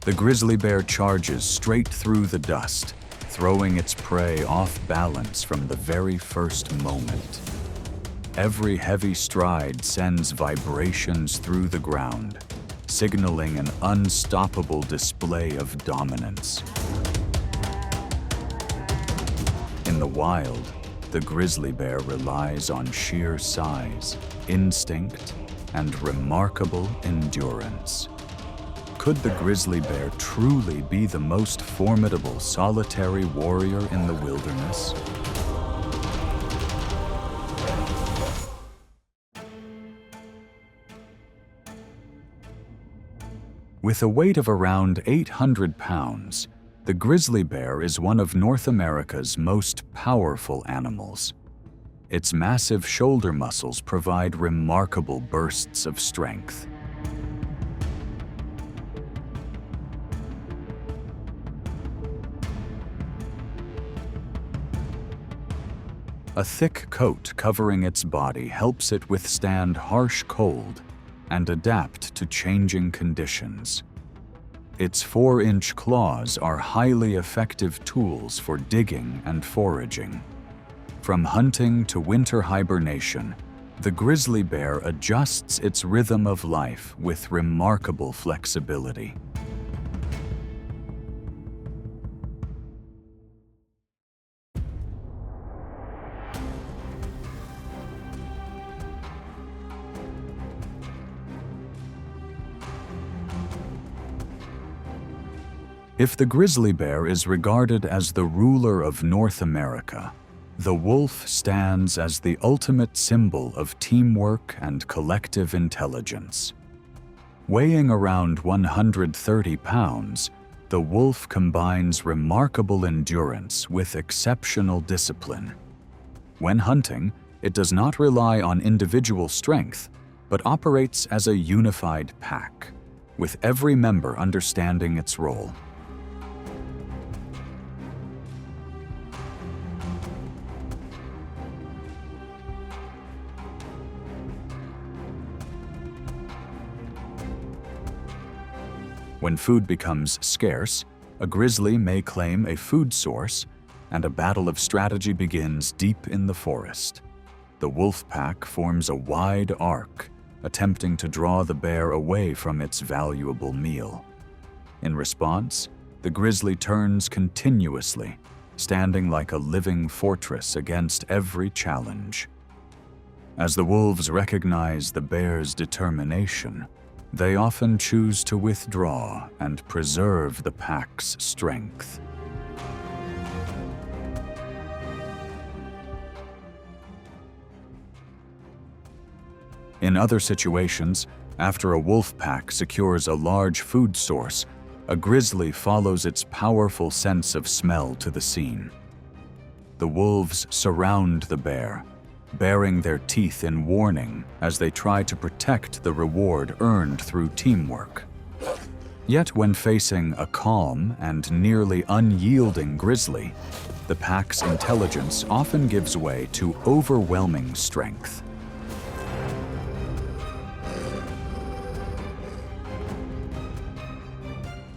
The grizzly bear charges straight through the dust, throwing its prey off balance from the very first moment. Every heavy stride sends vibrations through the ground, signaling an unstoppable display of dominance. In the wild, the grizzly bear relies on sheer size, instinct, and remarkable endurance. Could the grizzly bear truly be the most formidable solitary warrior in the wilderness? With a weight of around 800 pounds, the grizzly bear is one of North America's most powerful animals. Its massive shoulder muscles provide remarkable bursts of strength. A thick coat covering its body helps it withstand harsh cold and adapt to changing conditions. Its 4-inch claws are highly effective tools for digging and foraging. From hunting to winter hibernation, the grizzly bear adjusts its rhythm of life with remarkable flexibility. If the grizzly bear is regarded as the ruler of North America, the wolf stands as the ultimate symbol of teamwork and collective intelligence. Weighing around 130 pounds, the wolf combines remarkable endurance with exceptional discipline. When hunting, it does not rely on individual strength, but operates as a unified pack, with every member understanding its role. When food becomes scarce, a grizzly may claim a food source, and a battle of strategy begins deep in the forest. The wolf pack forms a wide arc, attempting to draw the bear away from its valuable meal. In response, the grizzly turns continuously, standing like a living fortress against every challenge. As the wolves recognize the bear's determination, they often choose to withdraw and preserve the pack's strength. In other situations, after a wolf pack secures a large food source, a grizzly follows its powerful sense of smell to the scene. The wolves surround the bear, baring their teeth in warning as they try to protect the reward earned through teamwork. Yet when facing a calm and nearly unyielding grizzly, the pack's intelligence often gives way to overwhelming strength.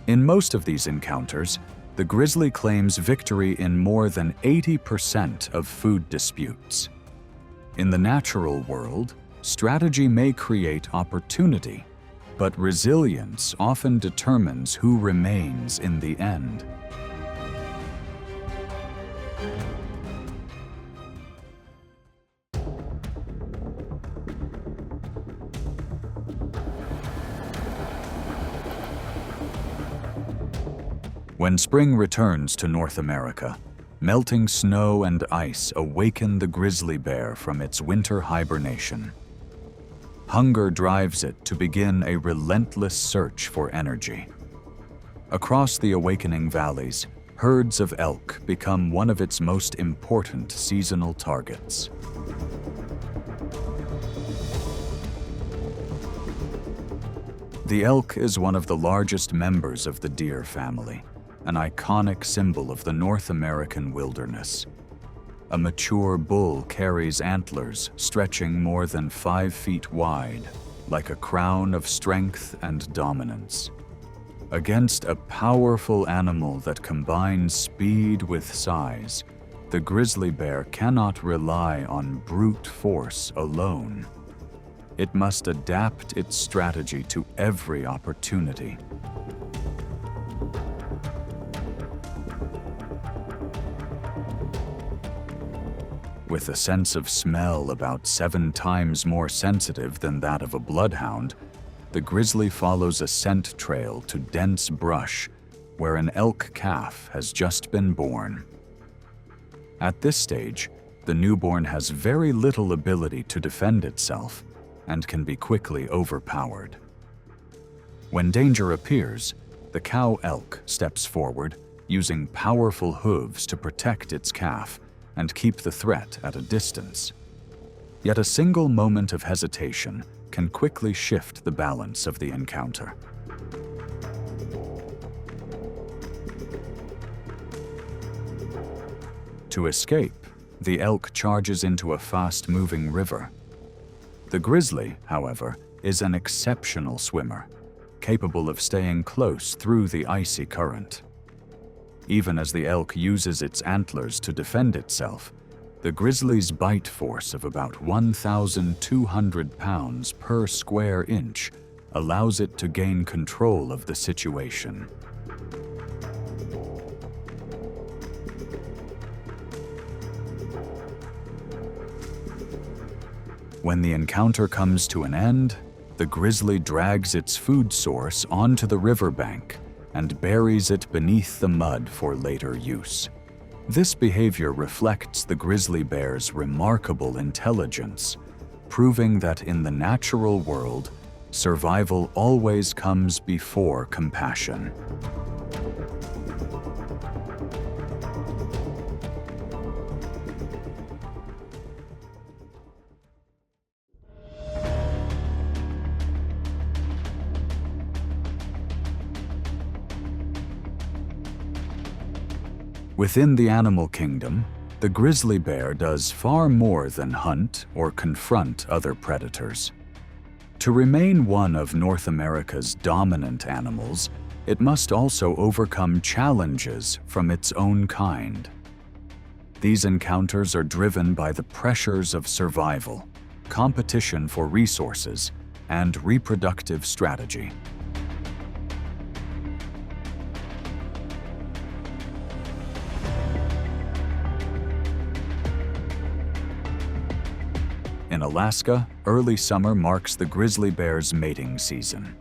In most of these encounters, the grizzly claims victory in more than 80% of food disputes. In the natural world, strategy may create opportunity, but resilience often determines who remains in the end. When spring returns to North America, melting snow and ice awaken the grizzly bear from its winter hibernation. Hunger drives it to begin a relentless search for energy. Across the awakening valleys, herds of elk become one of its most important seasonal targets. The elk is one of the largest members of the deer family, an iconic symbol of the North American wilderness. A mature bull carries antlers stretching more than 5 feet wide, like a crown of strength and dominance. Against a powerful animal that combines speed with size, the grizzly bear cannot rely on brute force alone. It must adapt its strategy to every opportunity. With a sense of smell about 7 times more sensitive than that of a bloodhound, the grizzly follows a scent trail to dense brush where an elk calf has just been born. At this stage, the newborn has very little ability to defend itself and can be quickly overpowered. When danger appears, the cow elk steps forward, using powerful hooves to protect its calf and keep the threat at a distance. Yet a single moment of hesitation can quickly shift the balance of the encounter. To escape, the elk charges into a fast-moving river. The grizzly, however, is an exceptional swimmer, capable of staying close through the icy current. Even as the elk uses its antlers to defend itself, the grizzly's bite force of about 1,200 pounds per square inch allows it to gain control of the situation. When the encounter comes to an end, the grizzly drags its food source onto the riverbank and buries it beneath the mud for later use. This behavior reflects the grizzly bear's remarkable intelligence, proving that in the natural world, survival always comes before compassion. Within the animal kingdom, the grizzly bear does far more than hunt or confront other predators. To remain one of North America's dominant animals, it must also overcome challenges from its own kind. These encounters are driven by the pressures of survival, competition for resources, and reproductive strategy. In Alaska, early summer marks the grizzly bear's mating season.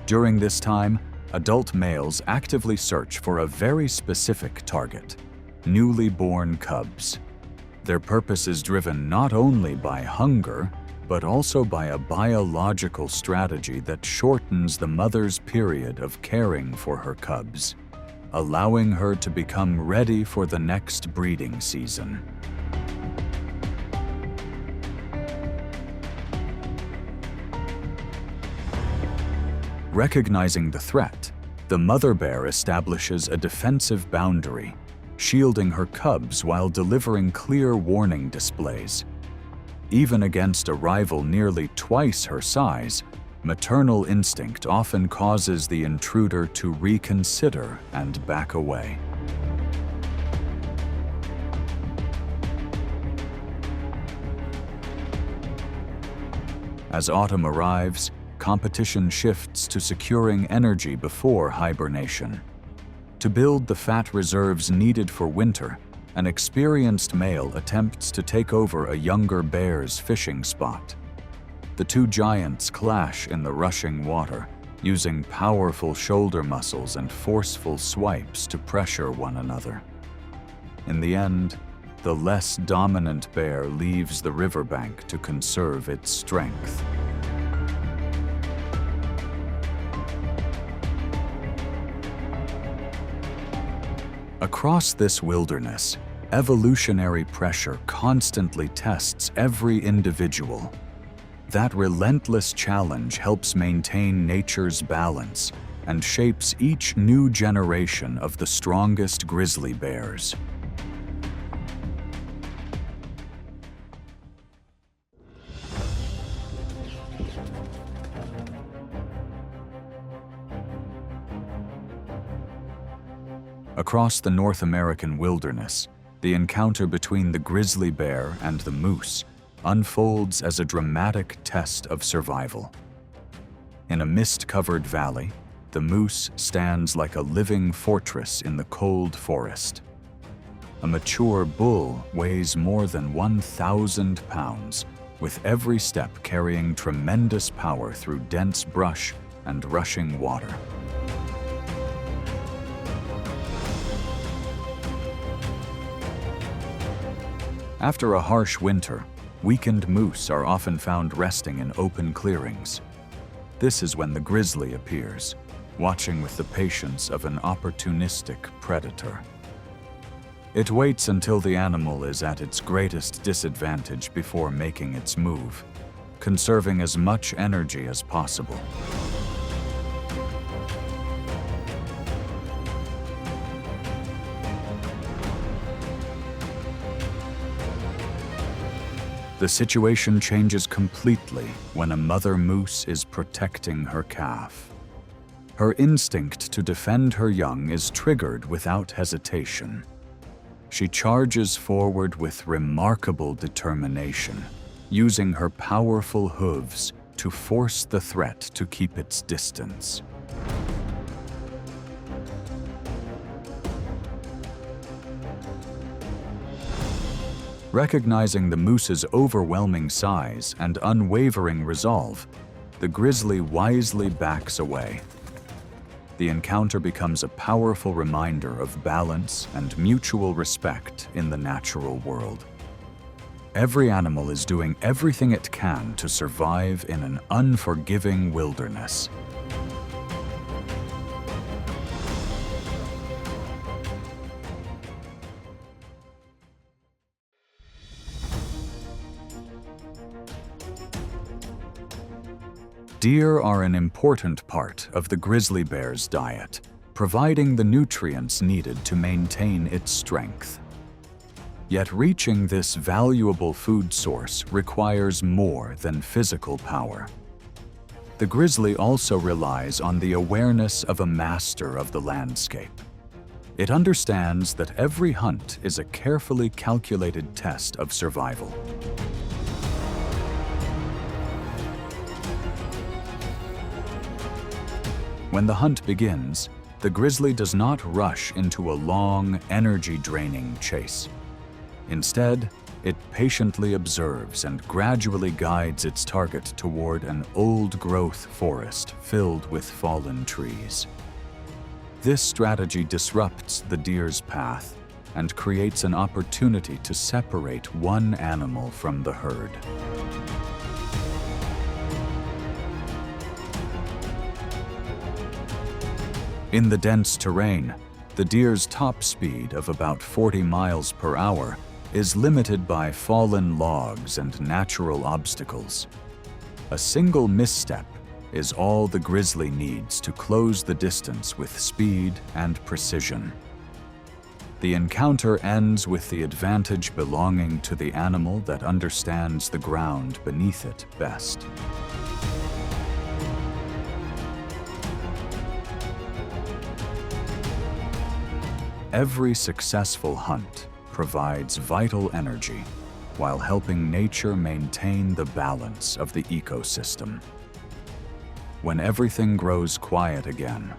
During this time, adult males actively search for a very specific target: newly born cubs. Their purpose is driven not only by hunger, but also by a biological strategy that shortens the mother's period of caring for her cubs, allowing her to become ready for the next breeding season. Recognizing the threat, the mother bear establishes a defensive boundary, shielding her cubs while delivering clear warning displays. Even against a rival nearly twice her size, maternal instinct often causes the intruder to reconsider and back away. As autumn arrives, competition shifts to securing energy before hibernation. To build the fat reserves needed for winter, an experienced male attempts to take over a younger bear's fishing spot. The two giants clash in the rushing water, using powerful shoulder muscles and forceful swipes to pressure one another. In the end, the less dominant bear leaves the riverbank to conserve its strength. Across this wilderness, evolutionary pressure constantly tests every individual. That relentless challenge helps maintain nature's balance and shapes each new generation of the strongest grizzly bears. Across the North American wilderness, the encounter between the grizzly bear and the moose unfolds as a dramatic test of survival. In a mist-covered valley, the moose stands like a living fortress in the cold forest. A mature bull weighs more than 1,000 pounds, with every step carrying tremendous power through dense brush and rushing water. After a harsh winter, weakened moose are often found resting in open clearings. This is when the grizzly appears, watching with the patience of an opportunistic predator. It waits until the animal is at its greatest disadvantage before making its move, conserving as much energy as possible. The situation changes completely when a mother moose is protecting her calf. Her instinct to defend her young is triggered without hesitation. She charges forward with remarkable determination, using her powerful hooves to force the threat to keep its distance. Recognizing the moose's overwhelming size and unwavering resolve, the grizzly wisely backs away. The encounter becomes a powerful reminder of balance and mutual respect in the natural world. Every animal is doing everything it can to survive in an unforgiving wilderness. Deer are an important part of the grizzly bear's diet, providing the nutrients needed to maintain its strength. Yet reaching this valuable food source requires more than physical power. The grizzly also relies on the awareness of a master of the landscape. It understands that every hunt is a carefully calculated test of survival. When the hunt begins, the grizzly does not rush into a long, energy-draining chase. Instead, it patiently observes and gradually guides its target toward an old-growth forest filled with fallen trees. This strategy disrupts the deer's path and creates an opportunity to separate one animal from the herd. In the dense terrain, the deer's top speed of about 40 miles per hour is limited by fallen logs and natural obstacles. A single misstep is all the grizzly needs to close the distance with speed and precision. The encounter ends with the advantage belonging to the animal that understands the ground beneath it best. Every successful hunt provides vital energy while helping nature maintain the balance of the ecosystem. When everything grows quiet again,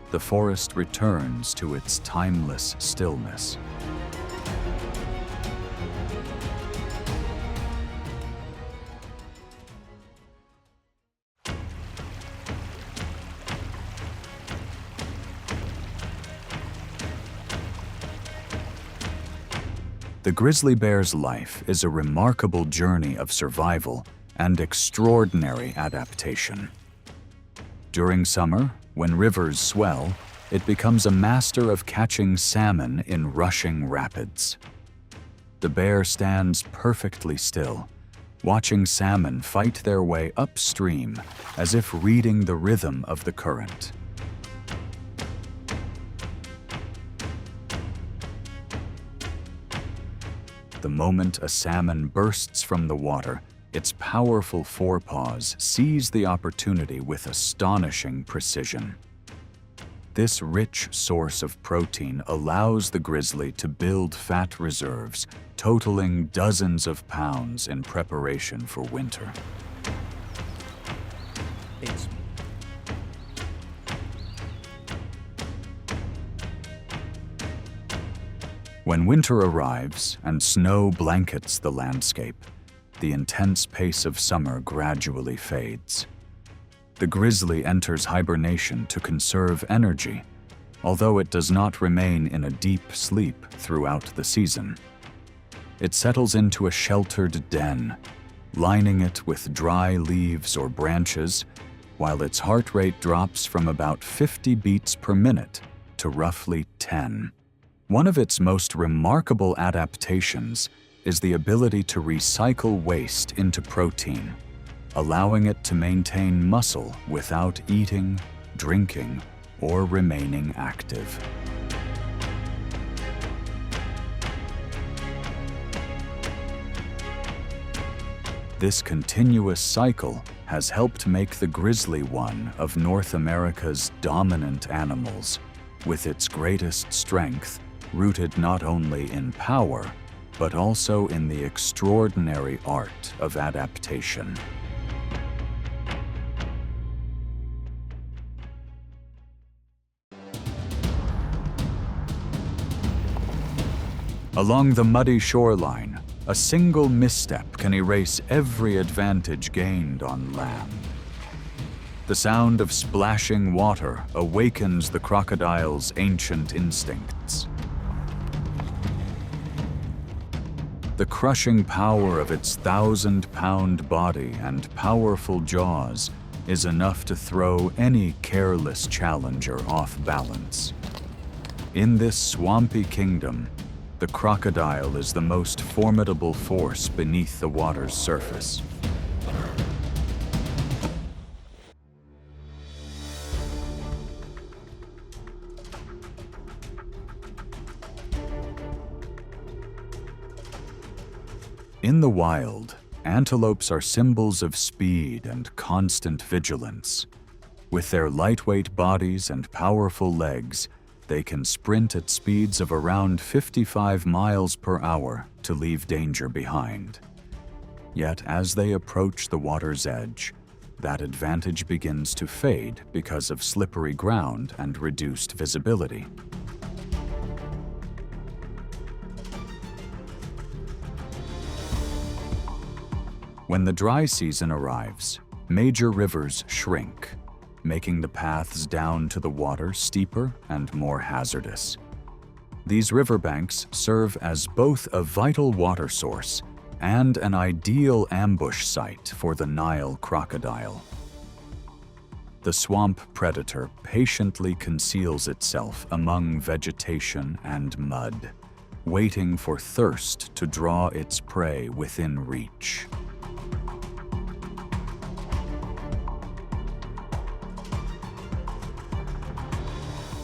the forest returns to its timeless stillness. The grizzly bear's life is a remarkable journey of survival and extraordinary adaptation. During summer, when rivers swell, it becomes a master of catching salmon in rushing rapids. The bear stands perfectly still, watching salmon fight their way upstream as if reading the rhythm of the current. The moment a salmon bursts from the water, its powerful forepaws seize the opportunity with astonishing precision. This rich source of protein allows the grizzly to build fat reserves, totaling dozens of pounds in preparation for winter. When winter arrives and snow blankets the landscape, the intense pace of summer gradually fades. The grizzly enters hibernation to conserve energy, although it does not remain in a deep sleep throughout the season. It settles into a sheltered den, lining it with dry leaves or branches, while its heart rate drops from about 50 beats per minute to roughly 10. One of its most remarkable adaptations is the ability to recycle waste into protein, allowing it to maintain muscle without eating, drinking, or remaining active. This continuous cycle has helped make the grizzly one of North America's dominant animals, with its greatest strength rooted not only in power, but also in the extraordinary art of adaptation. Along the muddy shoreline, a single misstep can erase every advantage gained on land. The sound of splashing water awakens the crocodile's ancient instincts. The crushing power of its 1,000-pound body and powerful jaws is enough to throw any careless challenger off balance. In this swampy kingdom, the crocodile is the most formidable force beneath the water's surface. In the wild, antelopes are symbols of speed and constant vigilance. With their lightweight bodies and powerful legs, they can sprint at speeds of around 55 miles per hour to leave danger behind. Yet as they approach the water's edge, that advantage begins to fade because of slippery ground and reduced visibility. When the dry season arrives, major rivers shrink, making the paths down to the water steeper and more hazardous. These riverbanks serve as both a vital water source and an ideal ambush site for the Nile crocodile. The swamp predator patiently conceals itself among vegetation and mud, waiting for thirst to draw its prey within reach.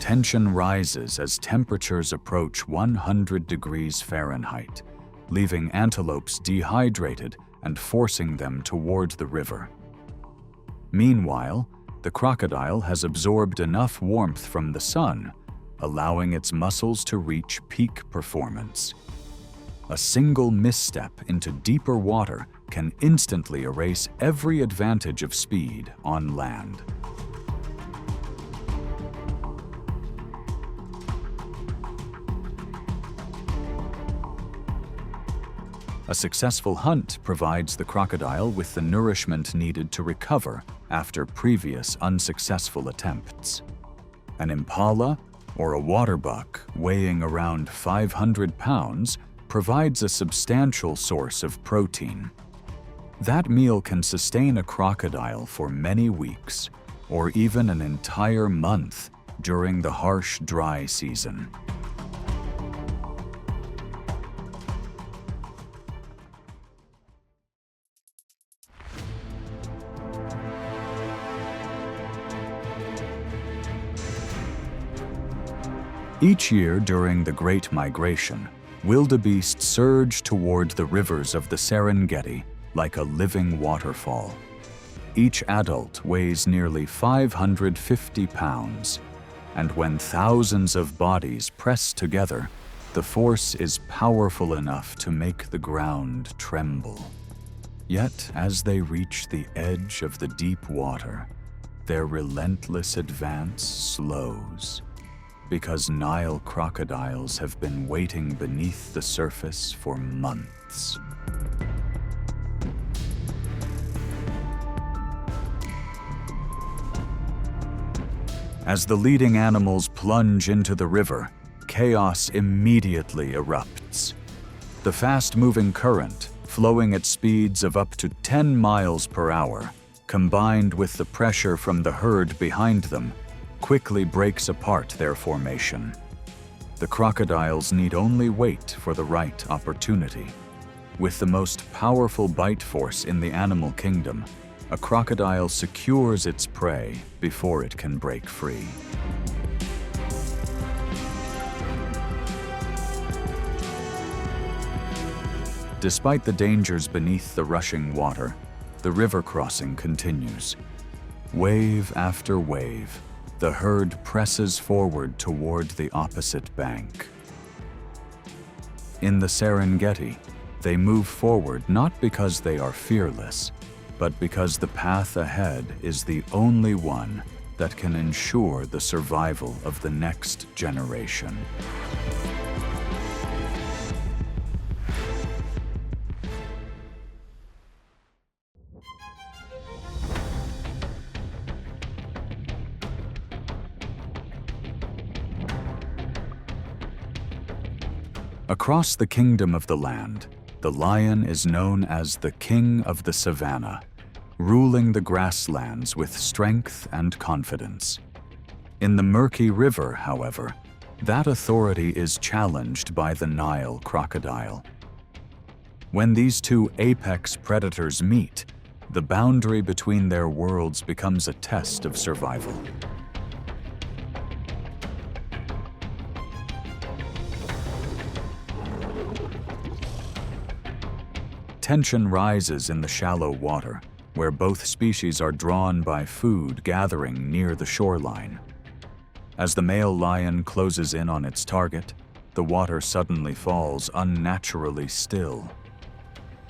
Tension rises as temperatures approach 100 degrees Fahrenheit, leaving antelopes dehydrated and forcing them toward the river. Meanwhile, the crocodile has absorbed enough warmth from the sun, allowing its muscles to reach peak performance. A single misstep into deeper water can instantly erase every advantage of speed on land. A successful hunt provides the crocodile with the nourishment needed to recover after previous unsuccessful attempts. An impala or a waterbuck weighing around 500 pounds provides a substantial source of protein. That meal can sustain a crocodile for many weeks, or even an entire month during the harsh dry season. Each year during the Great Migration, wildebeest surge toward the rivers of the Serengeti like a living waterfall. Each adult weighs nearly 550 pounds, and when thousands of bodies press together, the force is powerful enough to make the ground tremble. Yet, as they reach the edge of the deep water, their relentless advance slows, because Nile crocodiles have been waiting beneath the surface for months. As the leading animals plunge into the river, chaos immediately erupts. The fast-moving current, flowing at speeds of up to 10 miles per hour, combined with the pressure from the herd behind them, quickly breaks apart their formation. The crocodiles need only wait for the right opportunity. With the most powerful bite force in the animal kingdom, a crocodile secures its prey before it can break free. Despite the dangers beneath the rushing water, the river crossing continues. Wave after wave, the herd presses forward toward the opposite bank. In the Serengeti, they move forward not because they are fearless, but because the path ahead is the only one that can ensure the survival of the next generation. Across the kingdom of the land, the lion is known as the king of the savannah, ruling the grasslands with strength and confidence. In the murky river, however, that authority is challenged by the Nile crocodile. When these two apex predators meet, the boundary between their worlds becomes a test of survival. Tension rises in the shallow water, where both species are drawn by food gathering near the shoreline. As the male lion closes in on its target, the water suddenly falls unnaturally still.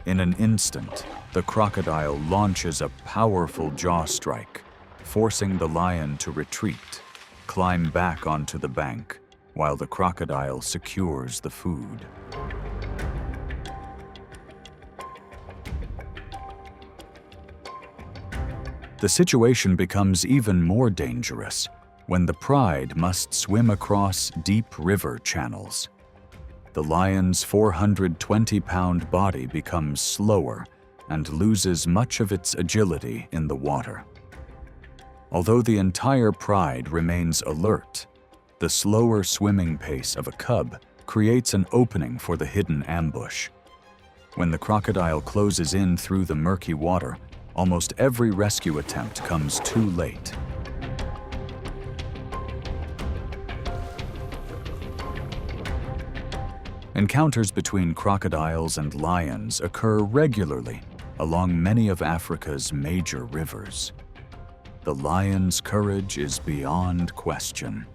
In an instant, the crocodile launches a powerful jaw strike, forcing the lion to retreat, climb back onto the bank, while the crocodile secures the food. The situation becomes even more dangerous when the pride must swim across deep river channels. The lion's 420-pound body becomes slower and loses much of its agility in the water. Although the entire pride remains alert, the slower swimming pace of a cub creates an opening for the hidden ambush. When the crocodile closes in through the murky water, almost every rescue attempt comes too late. Encounters between crocodiles and lions occur regularly along many of Africa's major rivers. The lion's courage is beyond question.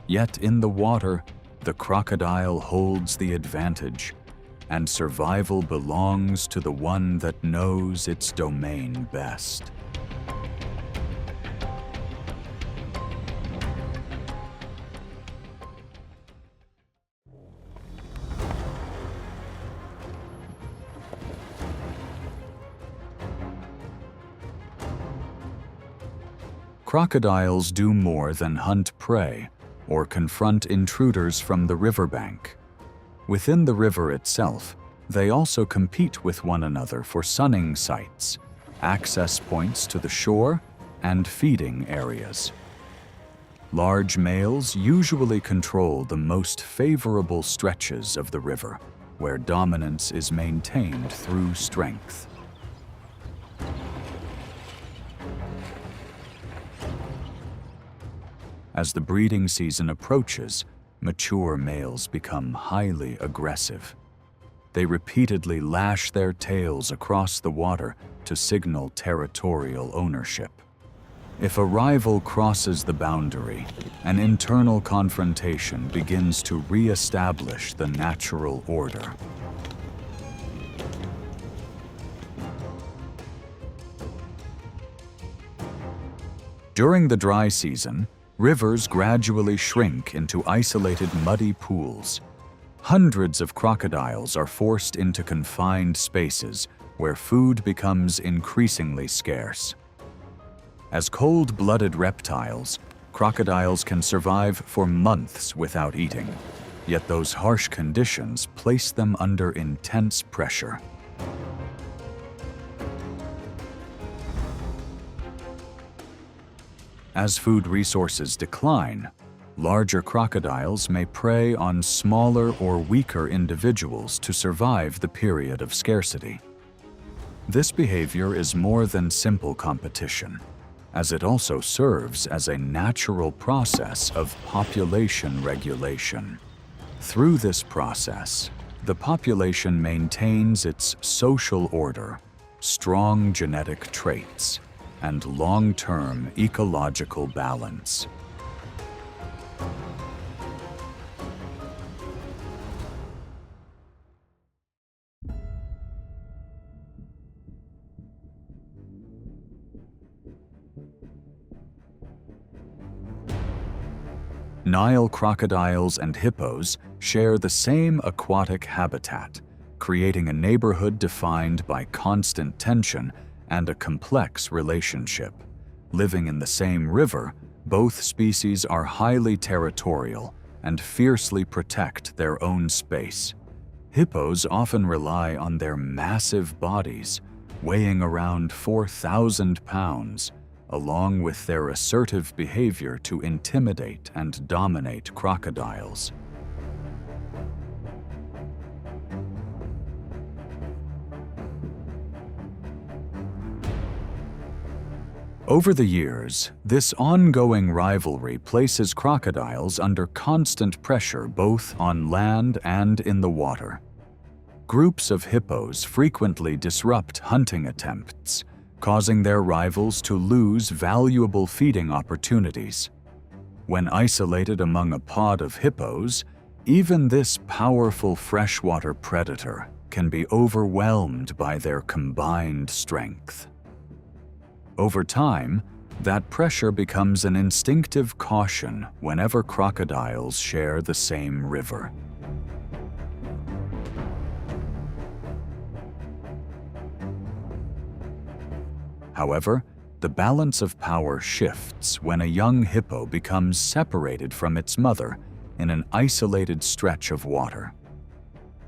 Yet in the water, the crocodile holds the advantage, and survival belongs to the one that knows its domain best. Crocodiles do more than hunt prey or confront intruders from the riverbank. Within the river itself, they also compete with one another for sunning sites, access points to the shore, and feeding areas. Large males usually control the most favorable stretches of the river, where dominance is maintained through strength. As the breeding season approaches, mature males become highly aggressive. They repeatedly lash their tails across the water to signal territorial ownership. If a rival crosses the boundary, an internal confrontation begins to re-establish the natural order. During the dry season, rivers gradually shrink into isolated muddy pools. Hundreds of crocodiles are forced into confined spaces where food becomes increasingly scarce. As cold-blooded reptiles, crocodiles can survive for months without eating, yet those harsh conditions place them under intense pressure. As food resources decline, larger crocodiles may prey on smaller or weaker individuals to survive the period of scarcity. This behavior is more than simple competition, as it also serves as a natural process of population regulation. Through this process, the population maintains its social order, strong genetic traits, and long-term ecological balance. Nile crocodiles and hippos share the same aquatic habitat, creating a neighborhood defined by constant tension and a complex relationship. Living in the same river, both species are highly territorial and fiercely protect their own space. Hippos often rely on their massive bodies, weighing around 4,000 pounds, along with their assertive behavior to intimidate and dominate crocodiles. Over the years, this ongoing rivalry places crocodiles under constant pressure both on land and in the water. Groups of hippos frequently disrupt hunting attempts, causing their rivals to lose valuable feeding opportunities. When isolated among a pod of hippos, even this powerful freshwater predator can be overwhelmed by their combined strength. Over time, that pressure becomes an instinctive caution whenever crocodiles share the same river. However, the balance of power shifts when a young hippo becomes separated from its mother in an isolated stretch of water.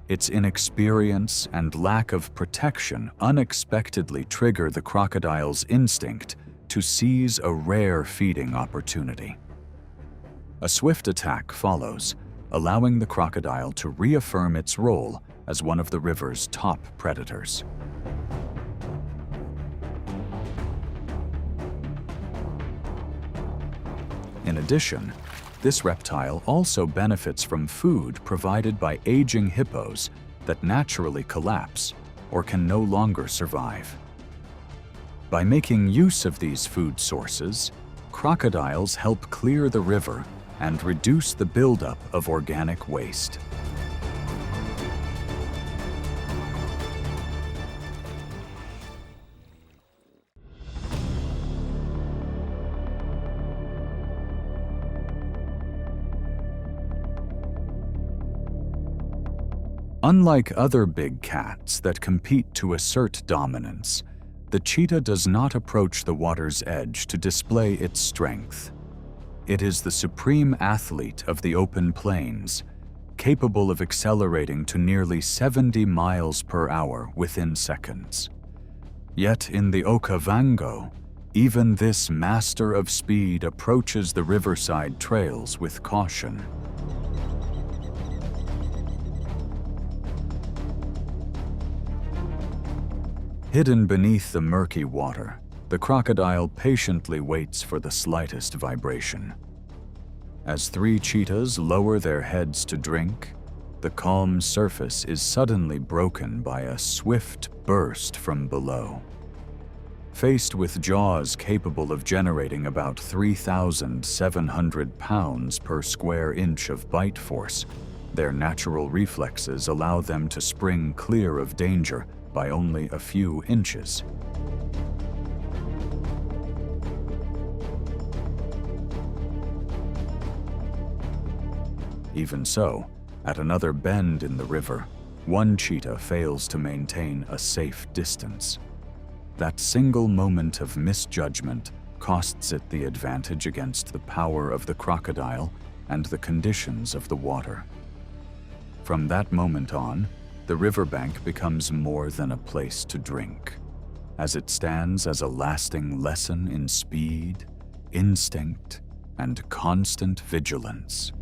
Its inexperience and lack of protection unexpectedly trigger the crocodile's instinct to seize a rare feeding opportunity. A swift attack follows, allowing the crocodile to reaffirm its role as one of the river's top predators. In addition, this reptile also benefits from food provided by aging hippos that naturally collapse or can no longer survive. By making use of these food sources, crocodiles help clear the river and reduce the buildup of organic waste. Unlike other big cats that compete to assert dominance, the cheetah does not approach the water's edge to display its strength. It is the supreme athlete of the open plains, capable of accelerating to nearly 70 miles per hour within seconds. Yet in the Okavango, even this master of speed approaches the riverside trails with caution. Hidden beneath the murky water, the crocodile patiently waits for the slightest vibration. As three cheetahs lower their heads to drink, the calm surface is suddenly broken by a swift burst from below. Faced with jaws capable of generating about 3,700 pounds per square inch of bite force, their natural reflexes allow them to spring clear of danger by only a few inches. Even so, at another bend in the river, one cheetah fails to maintain a safe distance. That single moment of misjudgment costs it the advantage against the power of the crocodile and the conditions of the water. From that moment on, the riverbank becomes more than a place to drink, as it stands as a lasting lesson in speed, instinct, and constant vigilance.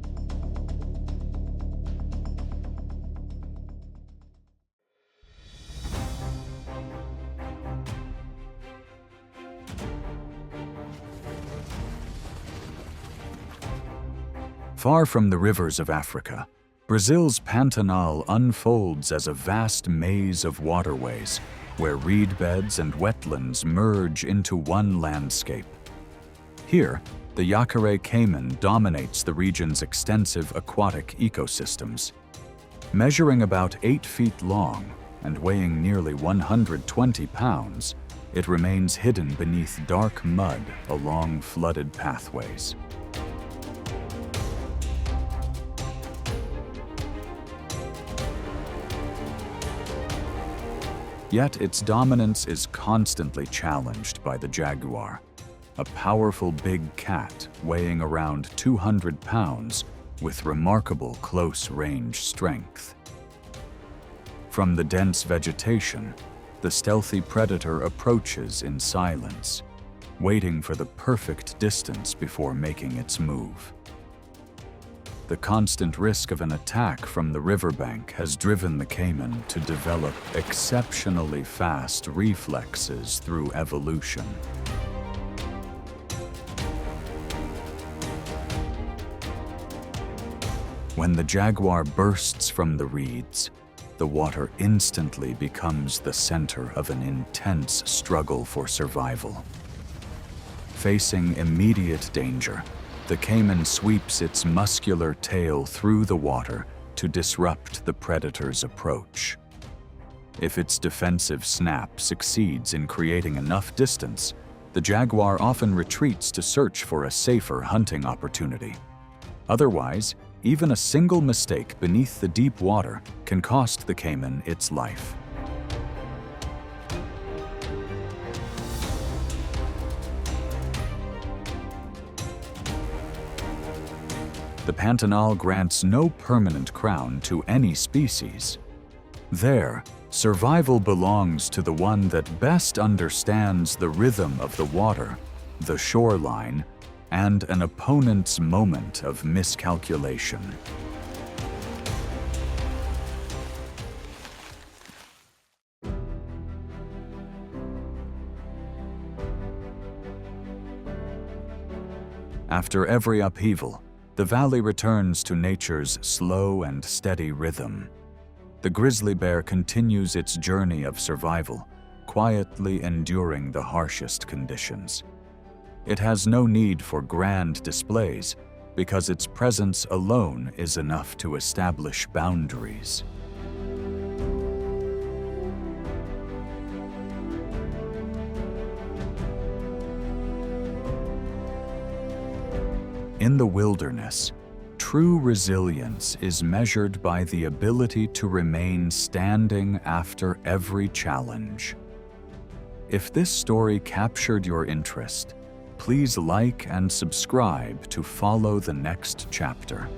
Far from the rivers of Africa, Brazil's Pantanal unfolds as a vast maze of waterways where reed beds and wetlands merge into one landscape. Here, the Yacaré caiman dominates the region's extensive aquatic ecosystems. Measuring about 8 feet long and weighing nearly 120 pounds, it remains hidden beneath dark mud along flooded pathways. Yet its dominance is constantly challenged by the jaguar, a powerful big cat weighing around 200 pounds with remarkable close-range strength. From the dense vegetation, the stealthy predator approaches in silence, waiting for the perfect distance before making its move. The constant risk of an attack from the riverbank has driven the caiman to develop exceptionally fast reflexes through evolution. When the jaguar bursts from the reeds, the water instantly becomes the center of an intense struggle for survival. Facing immediate danger, the caiman sweeps its muscular tail through the water to disrupt the predator's approach. If its defensive snap succeeds in creating enough distance, the jaguar often retreats to search for a safer hunting opportunity. Otherwise, even a single mistake beneath the deep water can cost the caiman its life. The Pantanal grants no permanent crown to any species. There, survival belongs to the one that best understands the rhythm of the water, the shoreline, and an opponent's moment of miscalculation. After every upheaval, the valley returns to nature's slow and steady rhythm. The grizzly bear continues its journey of survival, quietly enduring the harshest conditions. It has no need for grand displays because its presence alone is enough to establish boundaries. In the wilderness, true resilience is measured by the ability to remain standing after every challenge. If this story captured your interest, please like and subscribe to follow the next chapter.